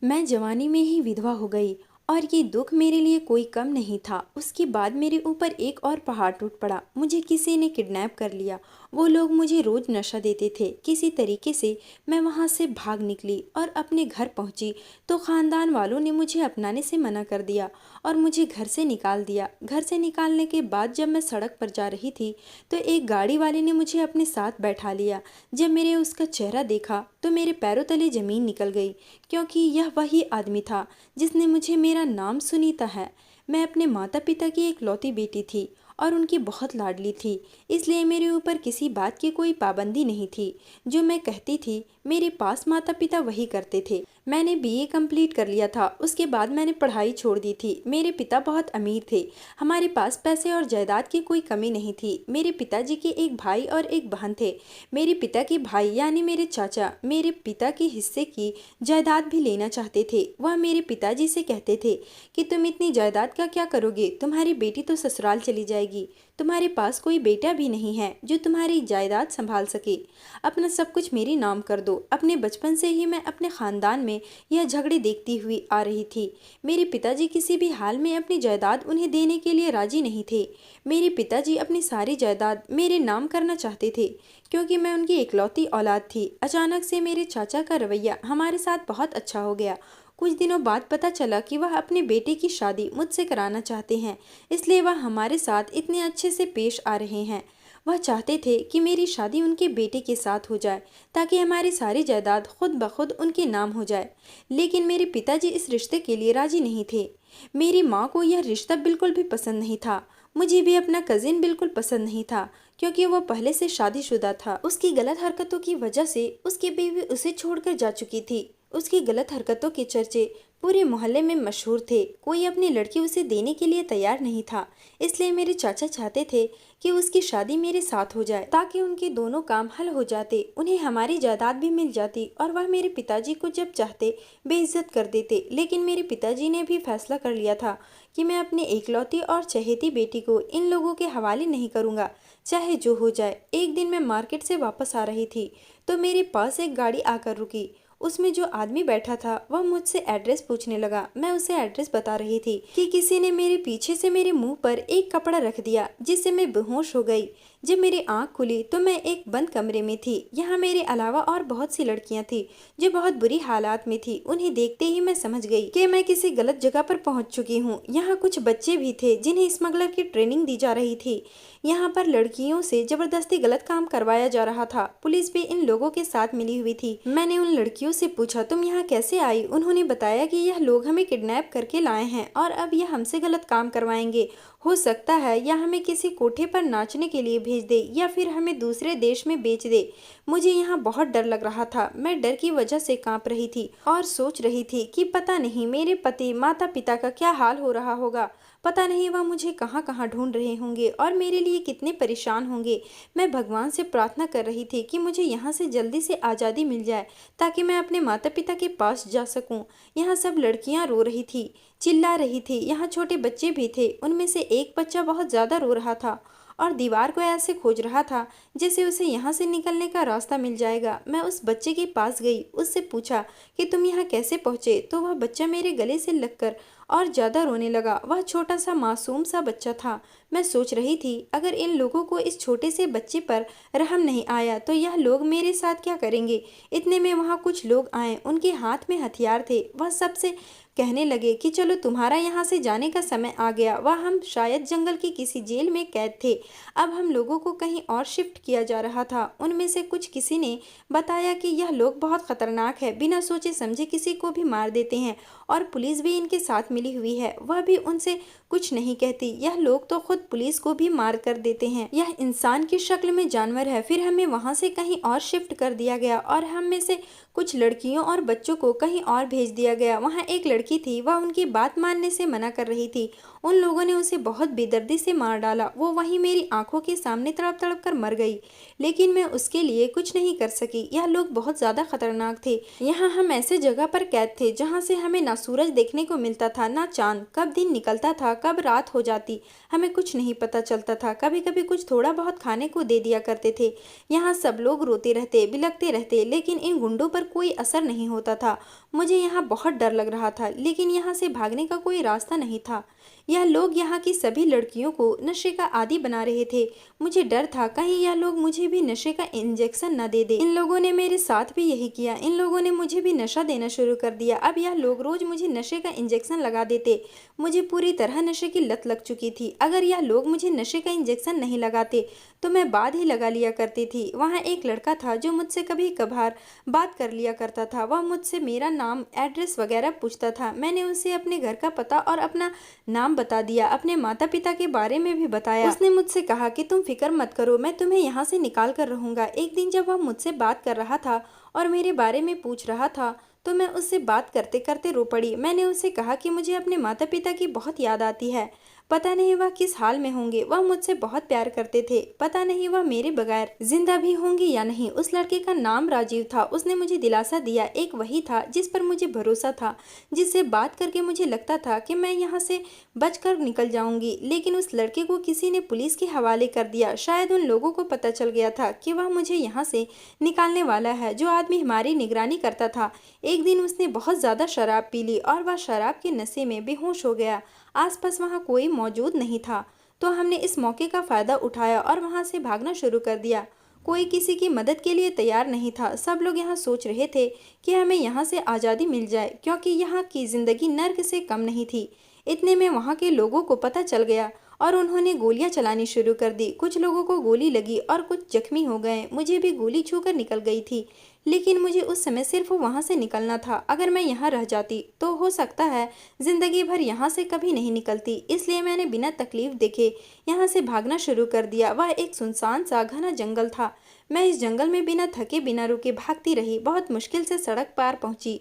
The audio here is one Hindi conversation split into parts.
मैं जवानी में ही विधवा हो गई और ये दुख मेरे लिए कोई कम नहीं था। उसके बाद मेरे ऊपर एक और पहाड़ टूट पड़ा। मुझे किसी ने किडनैप कर लिया। वो लोग मुझे रोज नशा देते थे। किसी तरीके से मैं वहां से भाग निकली और अपने घर पहुंची तो खानदान वालों ने मुझे अपनाने से मना कर दिया और मुझे घर से निकाल दिया। घर से निकालने के बाद जब मैं सड़क पर जा रही थी तो एक गाड़ी वाले ने मुझे अपने साथ बैठा लिया। जब मैंने उसका चेहरा देखा तो मेरे पैरों तले जमीन निकल गई, क्योंकि यह वही आदमी था जिसने मुझे मेरा नाम सुनीता है। मैं अपने माता पिता की एक लौती बेटी थी और उनकी बहुत लाडली थी, इसलिए मेरे ऊपर किसी बात की कोई पाबंदी नहीं थी। जो मैं कहती थी मेरे पास माता पिता वही करते थे। मैंने बीए कंप्लीट कर लिया था। उसके बाद मैंने पढ़ाई छोड़ दी थी। मेरे पिता बहुत अमीर थे। हमारे पास पैसे और जायदाद की कोई कमी नहीं थी। मेरे पिताजी के एक भाई और एक बहन थे। मेरे पिता के भाई यानी मेरे चाचा मेरे पिता के हिस्से की जायदाद भी लेना चाहते थे। वह मेरे पिताजी से कहते थे कि तुम इतनी जायदाद का क्या करोगे, तुम्हारी बेटी तो ससुराल चली जाएगी। तुम्हारे पास कोई बेटा भी नहीं है जो तुम्हारी जायदाद संभाल सके। अपना सब कुछ मेरे नाम कर दो। अपने बचपन से ही मैं अपने खानदान में यह झगड़े देखती हुई आ रही थी। मेरे पिताजी किसी भी हाल में अपनी जायदाद उन्हें देने के लिए राजी नहीं थे। मेरे पिताजी अपनी सारी जायदाद मेरे नाम करना चाहते थे, क्योंकि मैं उनकी इकलौती औलाद थी। अचानक से मेरे चाचा का रवैया हमारे साथ बहुत अच्छा हो गया। कुछ दिनों बाद पता चला कि वह अपने बेटे की शादी मुझसे कराना चाहते हैं, इसलिए वह हमारे साथ इतने अच्छे से पेश आ रहे हैं। वह चाहते थे कि मेरी शादी उनके बेटे के साथ हो जाए, ताकि हमारी सारी जायदाद खुद ब खुद उनके नाम हो जाए। लेकिन मेरे पिताजी इस रिश्ते के लिए राजी नहीं थे। मेरी माँ को यह रिश्ता बिल्कुल भी पसंद नहीं था। मुझे भी अपना कजिन बिल्कुल पसंद नहीं था, क्योंकि वह पहले से शादीशुदा था। उसकी गलत हरकतों की वजह से उसकी बीवी उसे छोड़कर जा चुकी थी। उसकी गलत हरकतों के चर्चे पूरे मोहल्ले में मशहूर थे। कोई अपनी लड़की उसे देने के लिए तैयार नहीं था। इसलिए मेरे चाचा चाहते थे कि उसकी शादी मेरे साथ हो जाए, ताकि उनके दोनों काम हल हो जाते। उन्हें हमारी जायदाद भी मिल जाती और वह मेरे पिताजी को जब चाहते बेइज्जत कर देते। लेकिन मेरे पिताजी ने भी फैसला कर लिया था कि मैं अपनी एकलौती और चहेती बेटी को इन लोगों के हवाले नहीं करूँगा, चाहे जो हो जाए। एक दिन मैं मार्केट से वापस आ रही थी तो मेरे पास एक गाड़ी आकर रुकी। उसमें जो आदमी बैठा था वह मुझसे एड्रेस पूछने लगा। मैं उसे एड्रेस बता रही थी कि किसी ने मेरे पीछे से मेरे मुंह पर एक कपड़ा रख दिया, जिससे मैं बेहोश हो गई। जब मेरी आंख खुली तो मैं एक बंद कमरे में थी। यहाँ मेरे अलावा और बहुत सी लड़कियां थी जो बहुत बुरी हालात में थी। उन्हें देखते ही मैं समझ गई कि मैं किसी गलत जगह पर पहुंच चुकी हूँ। यहाँ कुछ बच्चे भी थे जिन्हें स्मगलर की ट्रेनिंग दी जा रही थी। यहाँ पर लड़कियों से जबरदस्ती गलत काम करवाया जा रहा था। पुलिस भी इन लोगों के साथ मिली हुई थी। मैंने उन लड़कियों से पूछा, तुम यहाँ कैसे आई? उन्होंने बताया कि यह लोग हमें किडनैप करके लाए हैं और अब यह हमसे गलत काम करवाएंगे। हो सकता है या हमें किसी कोठे पर नाचने के लिए भेज दे या फिर हमें दूसरे देश में बेच दे। मुझे यहाँ बहुत डर लग रहा था। मैं डर की वजह से कांप रही थी और सोच रही थी कि पता नहीं मेरे पति माता पिता का क्या हाल हो रहा होगा। पता नहीं वह मुझे कहाँ कहाँ ढूंढ रहे होंगे और मेरे लिए कितने परेशान होंगे। मैं भगवान से प्रार्थना कर रही थी कि मुझे यहाँ से जल्दी से आज़ादी मिल जाए, ताकि मैं अपने माता पिता के पास जा सकूं। यहाँ सब लड़कियाँ रो रही थी, चिल्ला रही थी। यहाँ छोटे बच्चे भी थे। उनमें से एक बच्चा बहुत ज़्यादा रो रहा था और दीवार को ऐसे खोज रहा था जैसे उसे यहाँ से निकलने का रास्ता मिल जाएगा। मैं उस बच्चे के पास गई, उससे पूछा कि तुम यहाँ कैसे पहुँचे? तो वह बच्चा मेरे गले से लगकर और ज़्यादा रोने लगा। वह छोटा सा मासूम सा बच्चा था। मैं सोच रही थी अगर इन लोगों को इस छोटे से बच्चे पर रहम नहीं आया तो यह लोग मेरे साथ क्या करेंगे। इतने में वहाँ कुछ लोग आए। उनके हाथ में हथियार थे। वह सबसे कहने लगे कि चलो तुम्हारा यहाँ से जाने का समय आ गया। वह हम शायद जंगल की किसी जेल में कैद थे। अब हम लोगों को कहीं और शिफ्ट किया जा रहा था। उनमें से कुछ किसी ने बताया कि यह लोग बहुत खतरनाक है, बिना सोचे समझे किसी को भी मार देते हैं और पुलिस भी इनके साथ मिली हुई है। वह भी उनसे कुछ नहीं कहती। यह लोग तो खुद पुलिस को भी मार कर देते हैं। यह इंसान की शक्ल में जानवर है। फिर हमें वहां से कहीं और शिफ्ट कर दिया गया और हम में से कुछ लड़कियों और बच्चों को कहीं और भेज दिया गया। वहाँ एक लड़की थी, वह उनकी बात मानने से मना कर रही थी। उन लोगों ने उसे बहुत बेदर्दी से मार डाला। वो वहीं मेरी आंखों के सामने तड़प तड़प कर मर गई, लेकिन मैं उसके लिए कुछ नहीं कर सकी। यह लोग बहुत ज्यादा खतरनाक थे। यहाँ हम ऐसे जगह पर कैद थे जहाँ से हमें ना सूरज देखने को मिलता था ना चांद। कब दिन निकलता था कब रात हो जाती हमें कुछ नहीं पता चलता था। कभी कभी कुछ थोड़ा बहुत खाने को दे दिया करते थे। यहाँ सब लोग रोते रहते बिलखते रहते, लेकिन इन गुंडों पर कोई असर नहीं होता था। मुझे यहाँ बहुत डर लग रहा था, लेकिन यहाँ से भागने का कोई रास्ता नहीं था। यह लोग यहाँ की सभी लड़कियों को नशे का आदी बना रहे थे। मुझे डर था कहीं यह लोग मुझे भी नशे का इंजेक्शन न दे दे। इन लोगों ने मेरे साथ भी यही किया। इन लोगों ने मुझे भी नशा देना शुरू कर दिया। अब यह लोग रोज मुझे नशे का इंजेक्शन लगा देते। मुझे पूरी तरह नशे की लत लग चुकी थी। अगर यह लोग मुझे नशे का इंजेक्शन नहीं लगाते तो मैं बाद ही लगा लिया करती थी। वहाँ एक लड़का था जो मुझसे कभी कभार बात कर लिया करता था। वह मुझसे मेरा नाम, एड्रेस वगैरह पूछता था। मैंने उसे अपने घर का पता और अपना नाम बता दिया, अपने माता पिता के बारे में भी बताया। उसने मुझसे कहा कि तुम फिक्र मत करो, मैं तुम्हें यहाँ से निकाल कर रहूंगा। एक दिन जब वह मुझसे बात कर रहा था और मेरे बारे में पूछ रहा था तो मैं उससे बात करते करते रो पड़ी। मैंने उससे कहा कि मुझे अपने माता पिता की बहुत याद आती है। पता नहीं वह किस हाल में होंगे। वह मुझसे बहुत प्यार करते थे। पता नहीं वह मेरे बगैर जिंदा भी होंगे या नहीं। उस लड़के का नाम राजीव था। उसने मुझे दिलासा दिया। एक वही था जिस पर मुझे भरोसा था, जिससे बात करके मुझे लगता था कि मैं यहाँ से बचकर निकल जाऊंगी। लेकिन उस लड़के को किसी ने पुलिस के हवाले कर दिया। शायद उन लोगों को पता चल गया था कि वह मुझे यहाँ से निकालने वाला है। जो आदमी हमारी निगरानी करता था, एक दिन उसने बहुत ज्यादा शराब पी ली और वह शराब के नशे में बेहोश हो गया। आसपास वहाँ कोई मौजूद नहीं था, तो हमने इस मौके का फायदा उठाया और वहाँ से भागना शुरू कर दिया। कोई किसी की मदद के लिए तैयार नहीं था। सब लोग यहाँ सोच रहे थे कि हमें यहाँ से आज़ादी मिल जाए, क्योंकि यहाँ की जिंदगी नर्क से कम नहीं थी। इतने में वहाँ के लोगों को पता चल गया और उन्होंने गोलियां चलानी शुरू कर दी। कुछ लोगों को गोली लगी और कुछ जख्मी हो गए। मुझे भी गोली छूकर निकल गई थी, लेकिन मुझे उस समय सिर्फ वहां से निकलना था। अगर मैं यहाँ रह जाती तो हो सकता है जिंदगी भर यहाँ से कभी नहीं निकलती। इसलिए मैंने बिना तकलीफ देखे यहाँ से भागना शुरू कर दिया। वह एक सुनसान सा घना जंगल था। मैं इस जंगल में बिना थके बिना रुके भागती रही। बहुत मुश्किल से सड़क पार पहुंची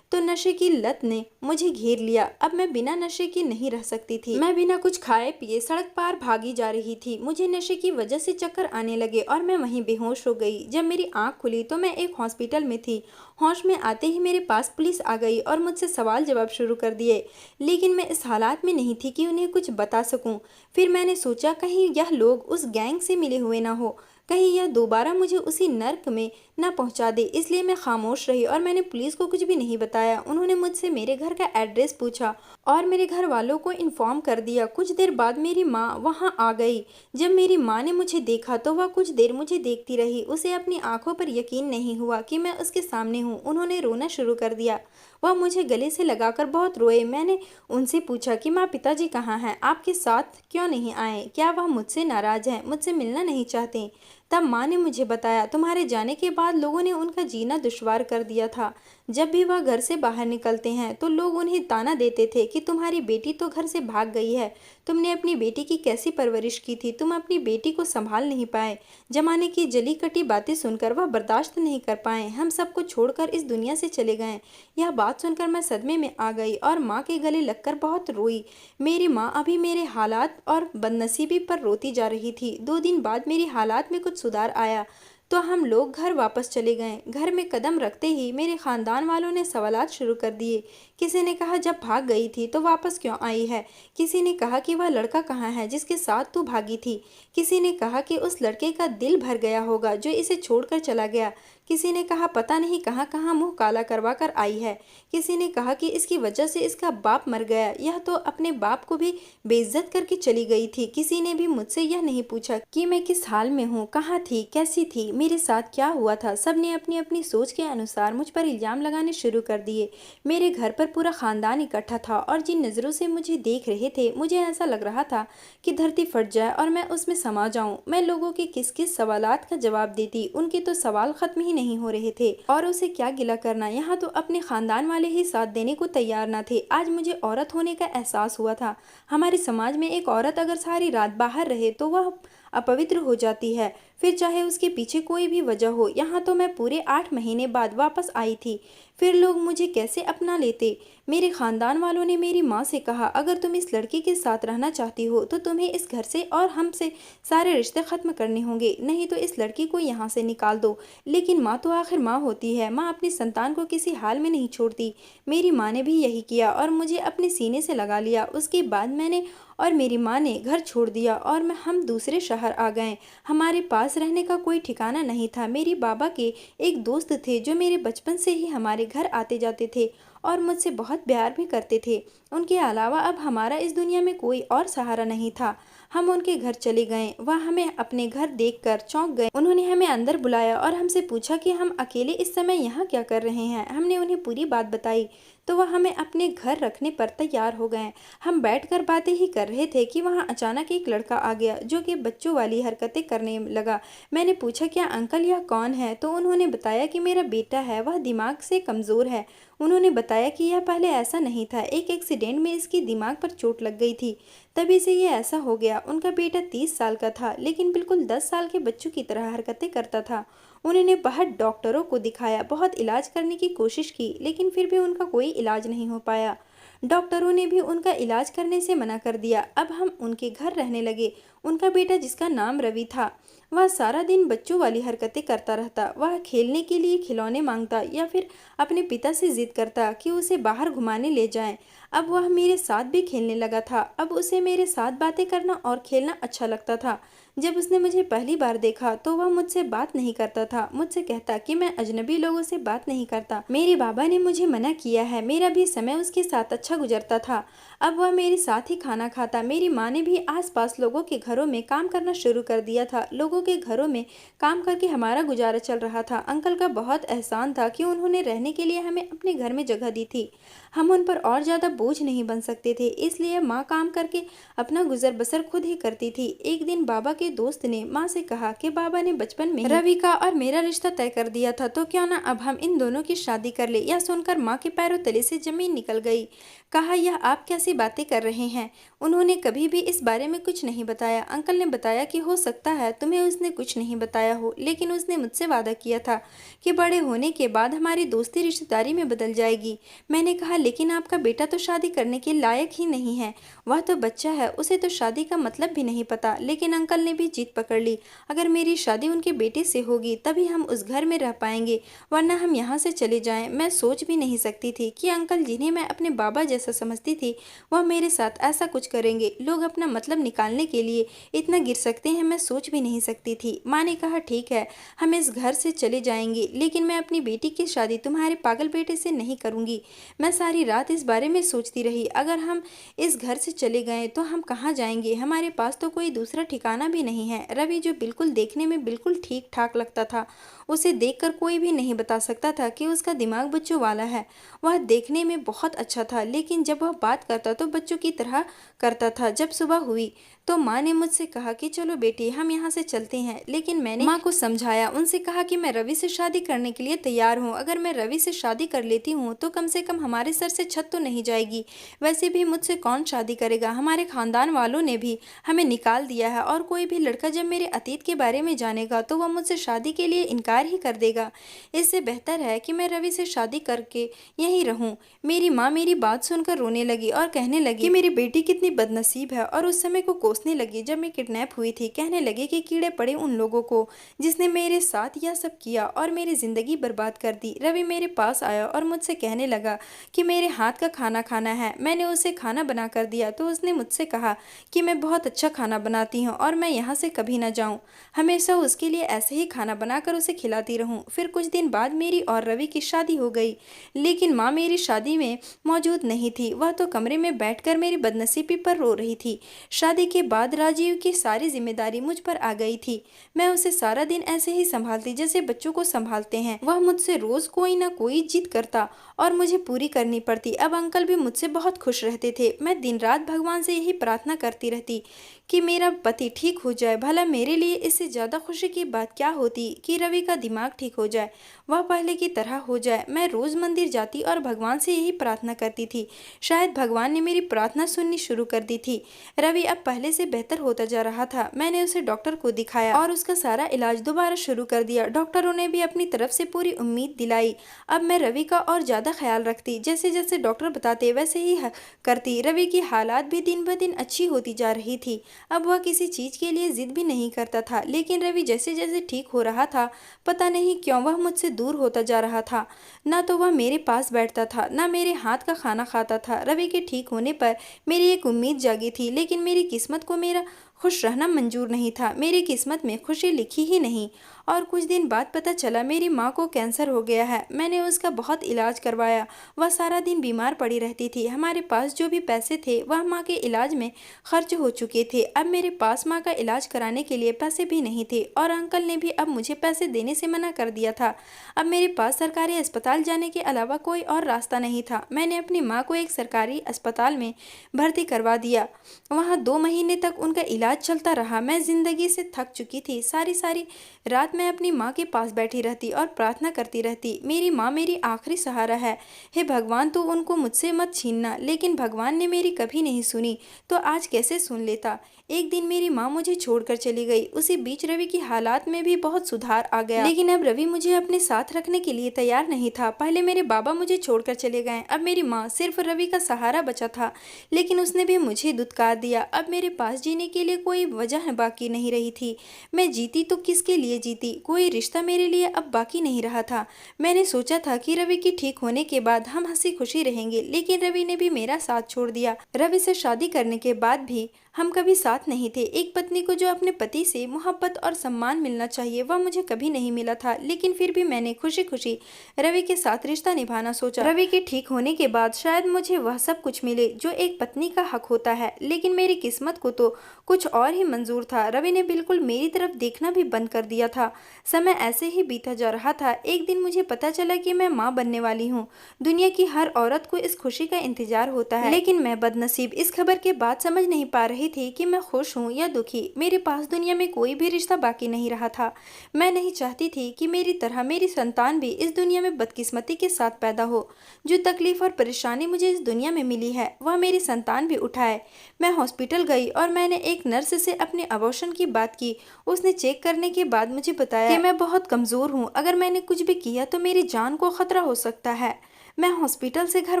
तो नशे की लत ने मुझे घेर लिया। अब मैं बिना नशे की नहीं रह सकती थी। मैं बिना कुछ खाए पिए सड़क पार भागी जा रही थी। मुझे नशे की वजह से चक्कर आने लगे और मैं वहीं बेहोश हो गई। जब मेरी आंख खुली तो मैं एक हॉस्पिटल में थी। होश में आते ही मेरे पास पुलिस आ गई और मुझसे सवाल जवाब शुरू कर दिए, लेकिन मैं इस हालात में नहीं थी कि उन्हें कुछ बता सकूं। फिर मैंने सोचा कहीं यह लोग उस गैंग से मिले हुए ना हो, कहीं यह दोबारा मुझे उसी नर्क में न पहुंचा दे। इसलिए मैं खामोश रही और मैंने पुलिस को कुछ भी नहीं बताया। उन्होंने मुझसे मेरे घर का एड्रेस पूछा और मेरे घर वालों को इन्फॉर्म कर दिया। कुछ देर बाद मेरी माँ वहां आ गई। जब मेरी माँ ने मुझे देखा तो वह कुछ देर मुझे देखती रही। उसे अपनी आंखों पर यकीन नहीं हुआ कि मैं उसके सामने हूँ। उन्होंने रोना शुरू कर दिया। वह मुझे गले से लगाकर बहुत रोए। मैंने उनसे पूछा कि माँ, पिताजी कहाँ हैं? आपके साथ क्यों नहीं आए? क्या वह मुझसे नाराज हैं, मुझसे मिलना नहीं चाहते? तब माँ ने मुझे बताया, तुम्हारे जाने के बाद लोगों ने उनका जीना दुश्वार कर दिया था। जब भी वह घर से बाहर निकलते हैं तो लोग उन्हें ताना देते थे कि तुम्हारी बेटी तो घर से भाग गई है। तुमने अपनी बेटी की कैसी परवरिश की थी? तुम अपनी बेटी को संभाल नहीं पाए। जमाने की जली कटी बातें सुनकर वह बर्दाश्त नहीं कर पाए। हम सबको छोड़कर इस दुनिया से चले गए। यह बात सुनकर मैं सदमे में आ गई और माँ के गले लगकर बहुत रोई। मेरी माँ अभी मेरे हालात और बदनसीबी पर रोती जा रही थी। 2 दिन बाद मेरी हालात में कुछ सुधार आया तो हम लोग घर वापस चले गए। घर में कदम रखते ही मेरे खानदान वालों ने सवालात शुरू कर दिए। किसी ने कहा जब भाग गई थी तो वापस क्यों आई है? किसी ने कहा कि वह लड़का कहाँ है जिसके साथ तू भागी थी? किसी ने कहा कि उस लड़के का दिल भर गया होगा जो इसे छोड़कर चला गया। किसी ने कहा पता नहीं कहाँ कहाँ मुंह काला करवा कर आई है। किसी ने कहा कि इसकी वजह से इसका बाप मर गया, यह तो अपने बाप को भी बेइज्जत करके चली गई थी। किसी ने भी मुझसे यह नहीं पूछा कि मैं किस हाल में हूँ, कहाँ थी, कैसी थी, मेरे साथ क्या हुआ था। सबने अपनी अपनी सोच के अनुसार मुझ पर इल्जाम लगाने शुरू कर दिए। मेरे घर पर पूरा खानदान इकट्ठा था और जिन नज़रों से मुझे देख रहे थे मुझे ऐसा लग रहा था कि धरती फट जाए और मैं उसमें समा जाऊं। मैं लोगों के किस किस सवालात का जवाब देती, उनके तो सवाल खत्म ही नहीं हो रहे थे। और उसे क्या गिला करना, यहाँ तो अपने खानदान वाले ही साथ देने को तैयार ना थे। आज मुझे औरत होने का एहसास हुआ था। हमारे समाज में एक औरत अगर सारी रात बाहर रहे तो वह अपवित्र हो जाती है, फिर चाहे उसके पीछे कोई भी वजह हो। यहाँ तो मैं पूरे 8 महीने बाद वापस आई थी। फिर लोग मुझे कैसे अपना लेते? मेरे खानदान वालों ने मेरी माँ से कहा अगर तुम इस लड़के के साथ रहना चाहती हो तो तुम्हें इस घर से और हमसे सारे रिश्ते खत्म करने होंगे, नहीं तो इस लड़की को यहाँ से निकाल दो। लेकिन माँ तो आखिर माँ होती है। माँ अपनी संतान को किसी हाल में नहीं छोड़ती। मेरी माँ ने भी यही किया और मुझे अपने सीने से लगा लिया। उसके बाद मैंने और मेरी माँ ने घर छोड़ दिया और हम दूसरे शहर आ गए। हमारे पास पास रहने का कोई ठिकाना नहीं था। मेरी बाबा के एक दोस्त थे जो मेरे बचपन से ही हमारे घर आते जाते थे और मुझसे बहुत प्यार भी करते थे। उनके अलावा अब हमारा इस दुनिया में कोई और सहारा नहीं था। हम उनके घर चले गए। वह हमें अपने घर देखकर चौंक गए। उन्होंने हमें अंदर बुलाया और हमसे पूछा कि हम अकेले इस समय यहाँ क्या कर रहे हैं। हमने उन्हें पूरी बात बताई तो वह हमें अपने घर रखने पर तैयार हो गए। हम बैठकर बातें ही कर रहे थे कि वहाँ अचानक एक लड़का आ गया जो कि बच्चों वाली हरकतें करने लगा। मैंने पूछा, क्या अंकल यह कौन है? तो उन्होंने बताया कि मेरा बेटा है, वह दिमाग से कमज़ोर है। उन्होंने बताया कि यह पहले ऐसा नहीं था, एक एक्सीडेंट में इसकी दिमाग पर चोट लग गई थी, तभी से ये ऐसा हो गया। उनका बेटा 30 साल का था लेकिन बिल्कुल 10 साल के बच्चों की तरह हरकतें करता था। उन्होंने बाहर डॉक्टरों को दिखाया, बहुत इलाज करने की कोशिश की लेकिन फिर भी उनका कोई इलाज नहीं हो पाया। डॉक्टरों ने भी उनका इलाज करने से मना कर दिया। अब हम उनके घर रहने लगे। उनका बेटा, जिसका नाम रवि था, वह सारा दिन बच्चों वाली हरकतें करता रहता। वह खेलने के लिए खिलौने मांगता या फिर अपने पिता से जिद करता कि उसे बाहर घुमाने ले जाएं। अब वह मेरे साथ भी खेलने लगा था। अब उसे मेरे साथ बातें करना और खेलना अच्छा लगता था। जब उसने मुझे पहली बार देखा तो वह मुझसे बात नहीं करता था। मुझसे कहता कि मैं अजनबी लोगों से बात नहीं करता, मेरे बाबा ने मुझे मना किया है। मेरा भी समय उसके साथ अच्छा गुजरता था। अब वह मेरे साथ ही खाना खाता। मेरी माँ ने भी आसपास लोगों के घरों में काम करना शुरू कर दिया था। लोगों के घरों में काम करके हमारा गुजारा चल रहा था। अंकल का बहुत एहसान था कि उन्होंने रहने के लिए हमें अपने घर में जगह दी थी। हम उन पर और ज़्यादा बोझ नहीं बन सकते थे, इसलिए माँ काम करके अपना गुजर बसर खुद ही करती थी। एक दिन बाबा के दोस्त ने माँ से कहा कि बाबा ने बचपन में रवि का और मेरा रिश्ता तय कर दिया था, तो क्यों ना अब हम इन दोनों की शादी कर ले। यह सुनकर माँ के पैरों तले से जमीन निकल गई। कहा, यह आप कैसी बातें कर रहे हैं? उन्होंने कभी भी इस बारे में कुछ नहीं बताया। अंकल ने बताया कि हो सकता है तुम्हें उसने कुछ नहीं बताया हो, लेकिन उसने मुझसे वादा किया था कि बड़े होने के बाद हमारी दोस्ती रिश्तेदारी में बदल जाएगी। मैंने कहा, लेकिन आपका बेटा तो शादी करने के लायक ही नहीं है, वह तो बच्चा है, उसे तो शादी का मतलब भी नहीं पता। लेकिन अंकल ने भी जीत पकड़ ली। अगर मेरी शादी उनके बेटे से होगी तभी हम उस घर में रह पाएंगे, वरना हम यहाँ से चले जाएं। मैं सोच भी नहीं सकती थी कि अंकल, जिन्हें मैं अपने बाबा जैसा समझती थी, वह मेरे साथ ऐसा कुछ करेंगे। लोग अपना मतलब निकालने के लिए इतना गिर सकते हैं, मैं सोच भी नहीं सकती थी। माँ ने कहा, ठीक है, हम इस घर से चले जाएंगे, लेकिन मैं अपनी बेटी की शादी तुम्हारे पागल बेटे से नहीं करूँगी। मैं सारी रात इस बारे में सोचती रही, अगर हम इस घर से चले गए तो हम कहाँ जाएंगे? हमारे पास तो कोई दूसरा ठिकाना भी नहीं है। रवि, जो बिल्कुल देखने में बिल्कुल ठीक ठाक लगता था, उसे देखकर कोई भी नहीं बता सकता था कि उसका दिमाग बच्चों वाला है। वह देखने में बहुत अच्छा था, लेकिन जब वह बात करता तो बच्चों की तरह करता था। जब सुबह हुई तो माँ ने मुझसे कहा कि चलो बेटी, हम यहाँ से चलते हैं। लेकिन मैंने माँ को समझाया, उनसे कहा कि मैं रवि से शादी करने के लिए तैयार हूँ। अगर मैं रवि से शादी कर लेती हूँ तो कम से कम हमारे सर से छत तो नहीं जाएगी। वैसे भी मुझसे कौन शादी करेगा? हमारे खानदान वालों ने भी हमें निकाल दिया है, और कोई भी लड़का जब मेरे अतीत के बारे में जानेगा तो वह मुझसे शादी के लिए इनकार ही कर देगा। इससे बेहतर है कि मैं रवि से शादी करके यहीं रहूं। मेरी माँ मेरी बात सुनकर रोने लगी और कहने लगी कि मेरी बेटी कितनी बदनसीब है, और उस समय को कोसने लगी जब मैं किडनैप हुई थी। कहने लगी कि कीड़े पड़े उन लोगों को जिसने मेरे साथ यह सब किया और मेरी जिंदगी बर्बाद कर दी। रवि मेरे पास आया और मुझसे कहने लगा कि मेरे हाथ का खाना खाना है। मैंने उसे खाना बना कर दिया तो उसने मुझसे कहा कि मैं बहुत अच्छा खाना बनाती हूँ और मैं यहाँ से कभी ना जाऊँ, हमेशा उसके लिए ऐसे ही खाना बनाकर उसे खिलाती रहूँ। फिर कुछ दिन बाद मेरी और रवि की शादी हो गई, लेकिन माँ मेरी शादी में मौजूद नहीं थी। वह तो कमरे में बैठकर मेरी बदनसीबी पर रो रही थी। शादी के बाद राजीव की सारी जिम्मेदारी मुझ पर आ गई थी। मैं उसे सारा दिन ऐसे ही संभालती जैसे बच्चों को संभालते हैं। वह मुझसे रोज कोई ना कोई जिद करता और मुझे पूरी करनी पड़ती। अब अंकल भी मुझसे बहुत खुश रहते थे। मैं दिन रात भगवान से यही प्रार्थना करती रहती कि मेरा पति ठीक हो जाए। भला मेरे लिए इससे ज़्यादा खुशी की बात क्या होती कि रवि का दिमाग ठीक हो जाए, वह पहले की तरह हो जाए। मैं रोज़ मंदिर जाती और भगवान से यही प्रार्थना करती थी। शायद भगवान ने मेरी प्रार्थना सुननी शुरू कर दी थी। रवि अब पहले से बेहतर होता जा रहा था। मैंने उसे डॉक्टर को दिखाया और उसका सारा इलाज दोबारा शुरू कर दिया। डॉक्टरों ने भी अपनी तरफ से पूरी उम्मीद दिलाई। अब मैं रवि का और ज़्यादा ख्याल रखती। जैसे जैसे डॉक्टर बताते वैसे ही करती। रवि की हालात भी दिन ब दिन अच्छी होती जा रही थी। अब वह किसी चीज़ के लिए जिद भी नहीं करता था। लेकिन रवि जैसे जैसे ठीक हो रहा था, पता नहीं क्यों वह मुझसे दूर होता जा रहा था। ना तो वह मेरे पास बैठता था, ना मेरे हाथ का खाना खाता था। रवि के ठीक होने पर मेरी एक उम्मीद जागी थी, लेकिन मेरी किस्मत को मेरा खुश रहना मंजूर नहीं था। मेरी किस्मत में खुशी लिखी ही नहीं। और कुछ दिन बाद पता चला मेरी माँ को कैंसर हो गया है। मैंने उसका बहुत इलाज करवाया। वह सारा दिन बीमार पड़ी रहती थी। हमारे पास जो भी पैसे थे वह माँ के इलाज में खर्च हो चुके थे। अब मेरे पास माँ का इलाज कराने के लिए पैसे भी नहीं थे और अंकल ने भी अब मुझे पैसे देने से मना कर दिया था। अब मेरे पास सरकारी अस्पताल जाने के अलावा कोई और रास्ता नहीं था। मैंने अपनी माँ को एक सरकारी अस्पताल में भर्ती करवा दिया। वहाँ 2 महीने तक उनका इलाज चलता रहा। मैं जिंदगी से थक चुकी थी। सारी सारी रात मैं अपनी माँ के पास बैठी रहती और प्रार्थना करती रहती, मेरी माँ मेरी आखिरी सहारा है। हे भगवान, तू उनको मुझसे मत छीनना। लेकिन भगवान ने मेरी कभी नहीं सुनी, तो आज कैसे सुन लेता। एक दिन मेरी माँ मुझे छोड़कर चली गई। उसी बीच रवि की हालात में भी बहुत सुधार आ गया। लेकिन अब रवि मुझे अपने साथ रखने के लिए तैयार नहीं था। पहले मेरे बाबा मुझे छोड़कर चले गए, अब मेरी माँ, सिर्फ रवि का सहारा बचा था, लेकिन उसने भी मुझे दुत्कार दिया। अब मेरे पास जीने के लिए कोई वजह बाकी नहीं रही थी। मैं जीती तो किसके लिए जीती? कोई रिश्ता मेरे लिए अब बाकी नहीं रहा था। मैंने सोचा था कि रवि की ठीक होने के बाद हम हंसी खुशी रहेंगे, लेकिन रवि ने भी मेरा साथ छोड़ दिया। रवि से शादी करने के बाद भी हम कभी साथ नहीं थे। एक पत्नी को जो अपने पति से मोहब्बत और सम्मान मिलना चाहिए वह मुझे कभी नहीं मिला था। लेकिन फिर भी मैंने खुशी खुशी रवि के साथ रिश्ता निभाना सोचा। रवि के ठीक होने के बाद शायद मुझे वह सब कुछ मिले जो एक पत्नी का हक होता है, लेकिन मेरी किस्मत को तो कुछ और ही मंजूर था। रवि ने बिल्कुल मेरी तरफ देखना भी बंद कर दिया था। समय ऐसे ही बीता जा रहा था। एक दिन मुझे पता चला कि मैं माँ बनने वाली हूँ। दुनिया की हर औरत को इस खुशी का इंतजार होता है, लेकिन मैं बदनसीब इस खबर के बाद समझ नहीं पा रही थी कि मैं खुश हूँ या दुखी। मेरे पास दुनिया में कोई भी रिश्ता बाकी नहीं रहा था। मैं नहीं चाहती थी कि मेरी तरह मेरी संतान भी इस दुनिया में बदकिस्मती के साथ पैदा हो। जो तकलीफ और परेशानी मुझे इस दुनिया में मिली है वह मेरी संतान भी उठाए। मैं हॉस्पिटल गई और मैंने एक नर्स से अपने अबॉर्शन की बात की। उसने चेक करने के बाद मुझे बताया कि मैं बहुत कमजोर हूँ। अगर मैंने कुछ भी किया तो मेरी जान को खतरा हो सकता है। मैं हॉस्पिटल से घर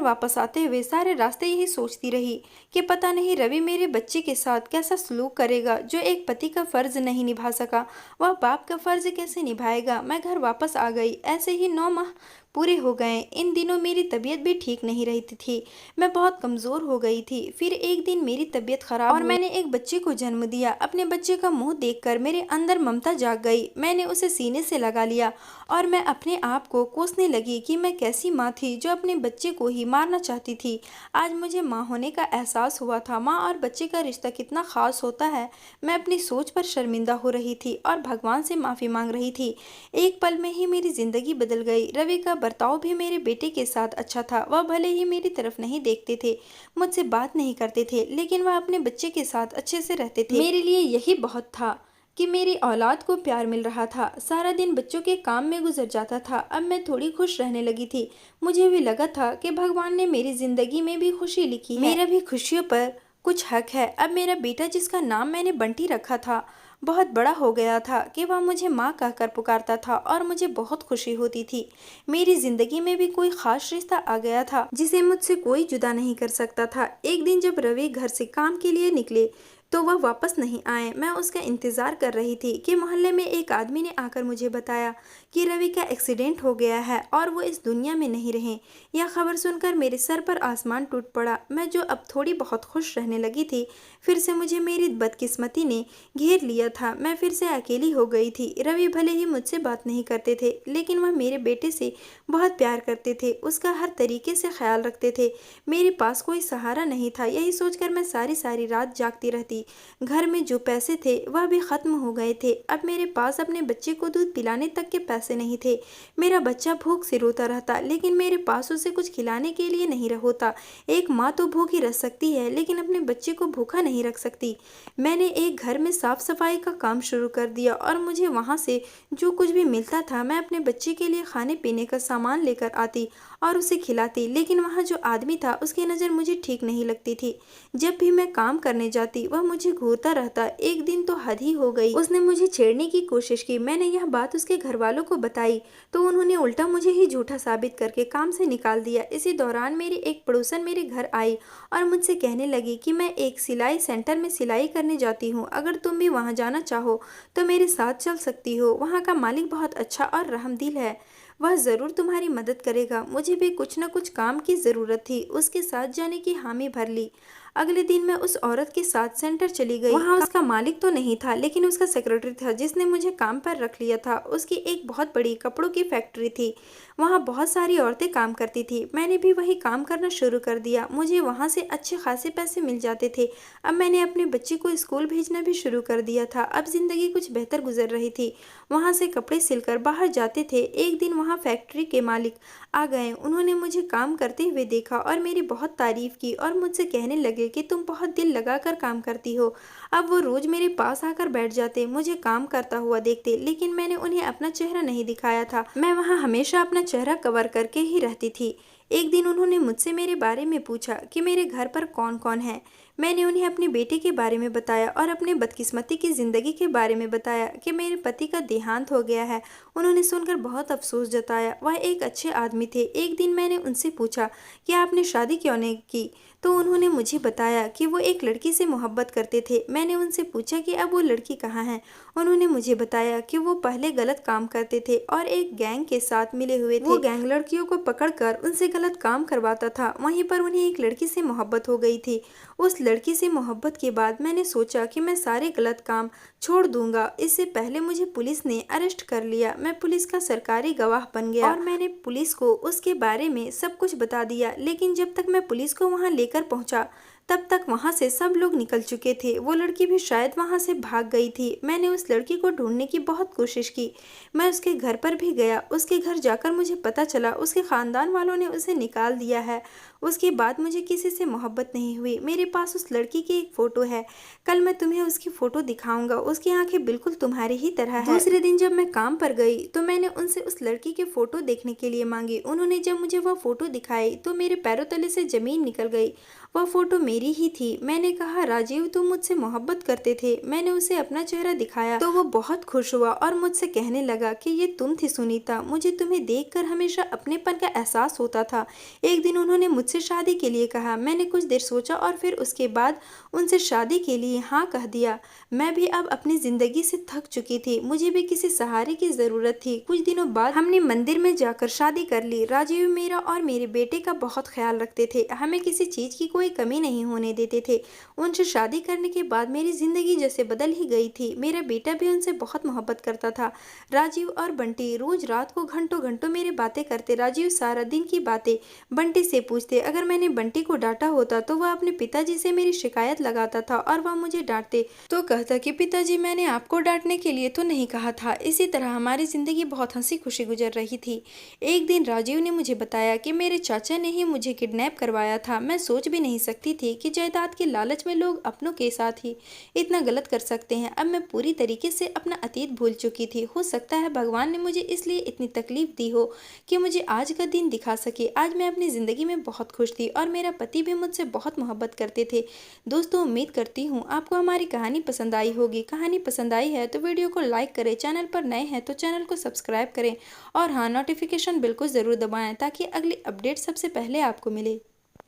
वापस आते हुए सारे रास्ते यही सोचती रही कि पता नहीं रवि मेरे बच्चे के साथ कैसा सलूक करेगा। जो एक पति का फर्ज नहीं निभा सका वह बाप का फर्ज कैसे निभाएगा। मैं घर वापस आ गई। ऐसे ही 9 माह पूरे हो गए। इन दिनों मेरी तबीयत भी ठीक नहीं रहती थी। मैं बहुत कमज़ोर हो गई थी। फिर एक दिन मेरी तबीयत खराब और मैंने एक बच्चे को जन्म दिया। अपने बच्चे का मुंह देखकर मेरे अंदर ममता जाग गई। मैंने उसे सीने से लगा लिया और मैं अपने आप को कोसने लगी कि मैं कैसी माँ थी जो अपने बच्चे को ही मारना चाहती थी। आज मुझे माँ होने का एहसास हुआ था। माँ और बच्चे का रिश्ता कितना खास होता है। मैं अपनी सोच पर शर्मिंदा हो रही थी और भगवान से माफ़ी मांग रही थी। एक पल में ही मेरी जिंदगी बदल गई। रवि का बर्ताव भी मेरे बेटे के साथ अच्छा था। वह भले ही मेरी तरफ नहीं देखते थे, मुझसे बात नहीं करते थे, लेकिन वह अपने बच्चे के साथ अच्छे से रहते थे। मेरे लिए यही बहुत था कि मेरी औलाद को प्यार मिल रहा था। सारा दिन बच्चों के काम में गुजर जाता था। अब मैं थोड़ी खुश रहने लगी थी। मुझे भी लगा था कि भगवान ने मेरी जिंदगी में भी खुशी लिखी है। मेरा भी खुशियों पर कुछ हक है। अब मेरा बेटा, जिसका नाम मैंने बंटी रखा था, बहुत बड़ा हो गया था कि वह मुझे माँ कहकर पुकारता था और मुझे बहुत खुशी होती थी। मेरी जिंदगी में भी कोई खास रिश्ता आ गया था जिसे मुझसे कोई जुदा नहीं कर सकता था। एक दिन जब रवि घर से काम के लिए निकले तो वह वापस नहीं आए। मैं उसका इंतज़ार कर रही थी कि मोहल्ले में एक आदमी ने आकर मुझे बताया कि रवि का एक्सीडेंट हो गया है और वो इस दुनिया में नहीं रहे। यह खबर सुनकर मेरे सर पर आसमान टूट पड़ा। मैं जो अब थोड़ी बहुत खुश रहने लगी थी, फिर से मुझे मेरी बदकिस्मती ने घेर लिया था। मैं फिर से अकेली हो गई थी। रवि भले ही मुझसे बात नहीं करते थे, लेकिन वह मेरे बेटे से बहुत प्यार करते थे, उसका हर तरीके से ख्याल रखते थे। मेरे पास कोई सहारा नहीं था। यही सोचकर मैं सारी सारी रात जागती रहती। घर में जो पैसे थे वह भी खत्म हो गए थे। अब मेरे पास अपने बच्चे को दूध पिलाने तक के पैसे नहीं थे। मेरा बच्चा भूख से रोता रहता, लेकिन मेरे पास उसे कुछ खिलाने के लिए नहीं होता। एक माँ तो भूखी रह सकती है, लेकिन अपने बच्चे को भूखा नहीं रख सकती। मैंने एक घर में साफ सफाई का काम शुरू कर दिया और मुझे वहाँ से जो कुछ भी मिलता था मैं अपने बच्चे के लिए खाने पीने का सामान लेकर आती और उसे खिलाती। लेकिन वहाँ जो आदमी था उसकी नज़र मुझे ठीक नहीं लगती थी। जब भी मैं काम करने जाती वह मुझे घूरता रहता। एक दिन तो हद ही हो गई, उसने मुझे छेड़ने की कोशिश की। मैंने यह बात उसके घर वालों को बताई तो उन्होंने उल्टा मुझे ही झूठा साबित करके काम से निकाल दिया। इसी दौरान मेरी एक पड़ोसन मेरे घर आई और मुझसे कहने लगी कि मैं एक सिलाई सेंटर में सिलाई करने जाती हूँ, अगर तुम भी वहाँ जाना चाहो तो मेरे साथ चल सकती हो। वहाँ का मालिक बहुत अच्छा और रहमदिल है, वह ज़रूर तुम्हारी मदद करेगा। मुझे भी कुछ न कुछ काम की ज़रूरत थी, उसके साथ जाने की हामी भर ली। अगले दिन मैं उस औरत के साथ सेंटर चली गई। वहाँ उसका मालिक तो नहीं था, लेकिन उसका सेक्रेटरी था जिसने मुझे काम पर रख लिया था। उसकी एक बहुत बड़ी कपड़ों की फैक्ट्री थी। वहाँ बहुत सारी औरतें काम करती थी। मैंने भी वही काम करना शुरू कर दिया। मुझे वहाँ से अच्छे खासे पैसे मिल जाते थे। अब मैंने अपने बच्चे को स्कूल भेजना भी शुरू कर दिया था। अब जिंदगी कुछ बेहतर गुजर रही थी। वहाँ से कपड़े सिलकर बाहर जाते थे। एक दिन वहाँ फैक्ट्री के मालिक आ गए। उन्होंने मुझे काम करते हुए देखा और मेरी बहुत तारीफ की और मुझसे कहने लगे कि तुम बहुत दिल लगाकर काम करती हो। अब वो रोज मेरे पास आकर बैठ जाते, मुझे काम करता हुआ देखते, लेकिन मैंने उन्हें अपना चेहरा नहीं दिखाया था। मैं वहाँ हमेशा अपना चेहरा कवर करके ही रहती थी। एक दिन उन्होंने मुझसे मेरे बारे में पूछा कि मेरे घर पर कौन कौन है। मैंने उन्हें अपने बेटे के बारे में बताया और अपने बदकिस्मती की ज़िंदगी के बारे में बताया कि मेरे पति का देहांत हो गया है। उन्होंने सुनकर बहुत अफसोस जताया। वह एक अच्छे आदमी थे। एक दिन मैंने उनसे पूछा कि आपने शादी क्यों नहीं की, तो उन्होंने मुझे बताया कि वो एक लड़की से मोहब्बत करते थे। मैंने उनसे पूछा कि अब वो लड़की कहाँ है। उन्होंने मुझे बताया कि वो पहले गलत काम करते थे और एक गैंग के साथ मिले हुए थे। वो गैंग लड़कियों को पकड़कर उनसे गलत काम करवाता था। वहीं पर उन्हें एक लड़की से मोहब्बत हो गई थी। उस लड़की से मोहब्बत के बाद मैंने सोचा कि मैं सारे गलत काम छोड़ दूंगा। इससे पहले मुझे पुलिस ने अरेस्ट कर लिया। मैं पुलिस का सरकारी गवाह बन गया और मैंने पुलिस को उसके बारे में सब कुछ बता दिया। लेकिन जब तक मैं पुलिस को वहां लेकर पहुंचा, तब तक वहां से सब लोग निकल चुके थे। वो लड़की भी शायद वहां से भाग गई थी। मैंने उस लड़की को ढूंढने की बहुत कोशिश की। मैं उसके घर पर भी गया। उसके घर जाकर मुझे पता चला उसके खानदान वालों ने उसे निकाल दिया है। उसके बाद मुझे किसी से मोहब्बत नहीं हुई। मेरे पास उस लड़की की एक फ़ोटो है। कल मैं तुम्हें उसकी फ़ोटो दिखाऊंगा। उसकी आंखें बिल्कुल तुम्हारी ही तरह है। दूसरे दिन जब मैं काम पर गई तो मैंने उनसे उस लड़की की फ़ोटो देखने के लिए मांगी। उन्होंने जब मुझे वह फ़ोटो दिखाई तो मेरे पैरों तले से ज़मीन निकल गई। वह फ़ोटो मेरी ही थी। मैंने कहा, राजीव तुम मुझसे मोहब्बत करते थे। मैंने उसे अपना चेहरा दिखाया तो वो बहुत खुश हुआ और मुझसे कहने लगा कि ये तुम थी सुनीता। मुझे तुम्हें देखकर हमेशा अपनेपन का एहसास होता था। एक दिन उन्होंने मुझसे शादी के लिए कहा। मैंने कुछ देर सोचा और फिर उसके बाद उनसे शादी के लिए हाँ कह दिया। मैं भी अब अपनी ज़िंदगी से थक चुकी थी। मुझे भी किसी सहारे की ज़रूरत थी। कुछ दिनों बाद हमने मंदिर में जाकर शादी कर ली। राजीव मेरा और मेरे बेटे का बहुत ख्याल रखते थे। हमें किसी चीज़ की कोई कमी नहीं होने देते थे। उनसे शादी करने के बाद मेरी ज़िंदगी जैसे बदल ही गई थी। मेरा बेटा भी उनसे बहुत मोहब्बत करता था। राजीव और बंटी रोज रात को घंटों घंटों मेरी बातें करते। राजीव सारा दिन की बातें बंटी से पूछते। अगर मैंने बंटी को डांटा होता तो वह अपने पिताजी से मेरी शिकायत लगाता था और वह मुझे डांटते तो कहता कि पिताजी मैंने आपको डांटने के लिए तो नहीं कहा था। इसी तरह हमारी ज़िंदगी बहुत हंसी खुशी गुजर रही थी। एक दिन राजीव ने मुझे बताया कि मेरे चाचा ने ही मुझे किडनैप करवाया था। मैं सोच भी नहीं सकती थी कि जायदाद के लालच में लोग अपनों के साथ ही इतना गलत कर सकते हैं। अब मैं पूरी तरीके से अपना अतीत भूल चुकी थी। हो सकता है भगवान ने मुझे इसलिए इतनी तकलीफ दी हो कि मुझे आज का दिन दिखा सके। आज मैं अपनी ज़िंदगी में बहुत खुश थी और मेरा पति भी मुझसे बहुत मोहब्बत करते थे। दोस्तों उम्मीद करती हूँ आपको हमारी कहानी पसंद आई होगी। कहानी पसंद आई है तो वीडियो को लाइक करें, चैनल पर नए हैं तो चैनल को सब्सक्राइब करें और हाँ नोटिफिकेशन बिल को ज़रूर दबाएं ताकि अगली अपडेट सबसे पहले आपको मिले।